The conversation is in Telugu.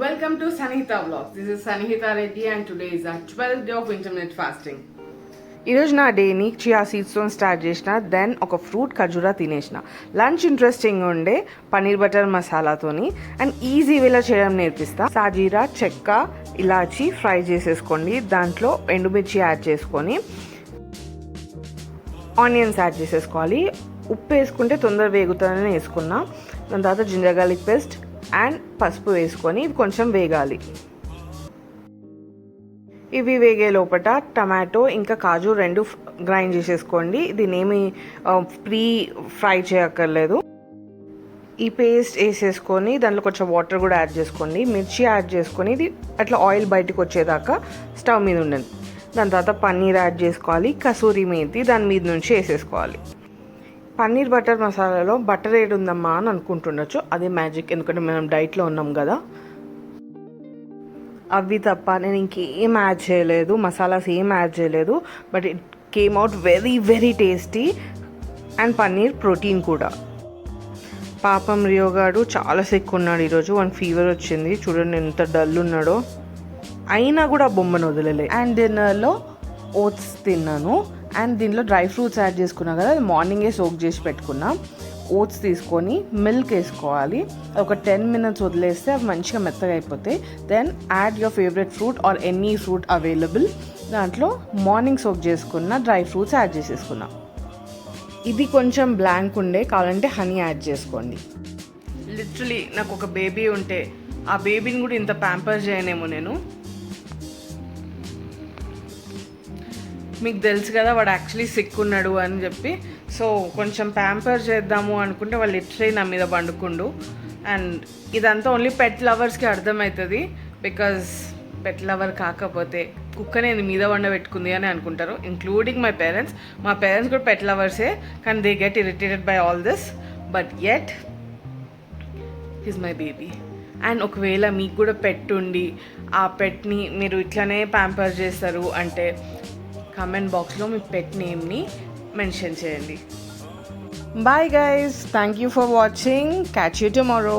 Welcome to Sanhita Vlogs. This is Sanhita Reddy and today is our 12th day of intermittent fasting. ఈరోజు నా డేని చియా సీడ్స్తో స్టార్ట్ చేసిన, దెన్ ఒక ఫ్రూట్ ఖర్జూరా తినేసిన. లంచ్ ఇంట్రెస్టింగ్ ఉండే పన్నీర్ బటర్ మసాలాతోని అండ్ ఈజీ వేలా చేయడం నేర్పిస్తా. సాజీరా, చెక్క, ఇలాచి ఫ్రై చేసేసుకోండి. దాంట్లో ఎండుమిర్చి యాడ్ చేసుకొని ఆనియన్స్ యాడ్ చేసేసుకోవాలి. ఉప్పు వేసుకుంటే తొందర వేగుతుందని వేసుకున్నా. దాని తర్వాత జింజర్ గార్లిక్ పేస్ట్ అండ్ పసుపు వేసుకొని ఇవి కొంచెం వేగాలి. ఇవి వేగే లోపల టమాటో ఇంకా కాజు రెండు గ్రైండ్ చేసేసుకోండి. దీన్ని ఏమి ప్రీ ఫ్రై చేయక్కర్లేదు. ఈ పేస్ట్ వేసేసుకొని దాంట్లో కొంచెం వాటర్ కూడా యాడ్ చేసుకోండి. మిర్చి యాడ్ చేసుకొని ఇది అట్లా ఆయిల్ బయటకు వచ్చేదాకా స్టవ్ మీద ఉండండి. దాని తర్వాత పన్నీర్ యాడ్ చేసుకోవాలి. కసూరి మేతి దాని మీద నుంచి వేసేసుకోవాలి. పన్నీర్ బటర్ మసాలాలో బటర్ ఏడు ఉందమ్మా అని అనుకుంటుండొచ్చు, అదే మ్యాజిక్. ఎందుకంటే మనం డైట్లో ఉన్నాం కదా. అవి తప్ప నేను ఇంకేం యాడ్ చేయలేదు, మసాలాస్ ఏం యాడ్ చేయలేదు. But it came out very very tasty and paneer protein కూడా. పాపం రియోగాడు చాలా సిక్ ఉన్నాడు ఈరోజు. వన్ ఫీవర్ వచ్చింది, చూడండి ఎంత డల్ ఉన్నాడో. అయినా కూడా బొమ్మను వదలలే. అండ్ డిన్నర్లో ఓట్స్ తిన్నాను. అండ్ దీనిలో డ్రై ఫ్రూట్స్ యాడ్ చేసుకున్నా కదా, అది మార్నింగే సోక్ చేసి పెట్టుకున్నా. ఓట్స్ తీసుకొని మిల్క్ వేసుకోవాలి. ఒక 10 minutes వదిలేస్తే అవి మంచిగా మెత్తగా అయిపోతాయి. Then add your favourite fruit or any fruit available. దాంట్లో మార్నింగ్ సోక్ చేసుకున్న డ్రై ఫ్రూట్స్ యాడ్ చేసేసుకున్నా. ఇది కొంచెం బ్లాంక్ ఉండే, కావాలంటే హనీ యాడ్ చేసుకోండి. లిటరలీ నాకు ఒక బేబీ ఉంటే ఆ బేబీని కూడా ఇంత ప్యాంపర్ చేయనేమో నేను. మీకు తెలుసు కదా వాడు యాక్చువల్లీ సిక్ ఉన్నాడు అని చెప్పి. సో కొంచెం ప్యాంపర్ చేద్దాము అనుకుంటే వాళ్ళు లిటరలీ నా మీద పండుకుండు. అండ్ ఇదంతా ఓన్లీ పెట్ లవర్స్కి అర్థమవుతుంది. బికాజ్ పెట్ లవర్ కాకపోతే కుక్కనే మీద వండబెట్టుకుంది అని అనుకుంటారు, ఇంక్లూడింగ్ మై పేరెంట్స్. మా పేరెంట్స్ కూడా పెట్ లవర్సే, కానీ they get irritated by all this. But yet his my baby. And ఒకవేళ మీకు కూడా పెట్ ఉండి ఆ పెట్ని మీరు ఇట్లానే ప్యాంపర్ చేస్తారు అంటే కామెంట్ బాక్స్లో మీ పెట్ నేమ్ని మెన్షన్ చేయండి. Bye guys, thank you for watching. Catch you tomorrow.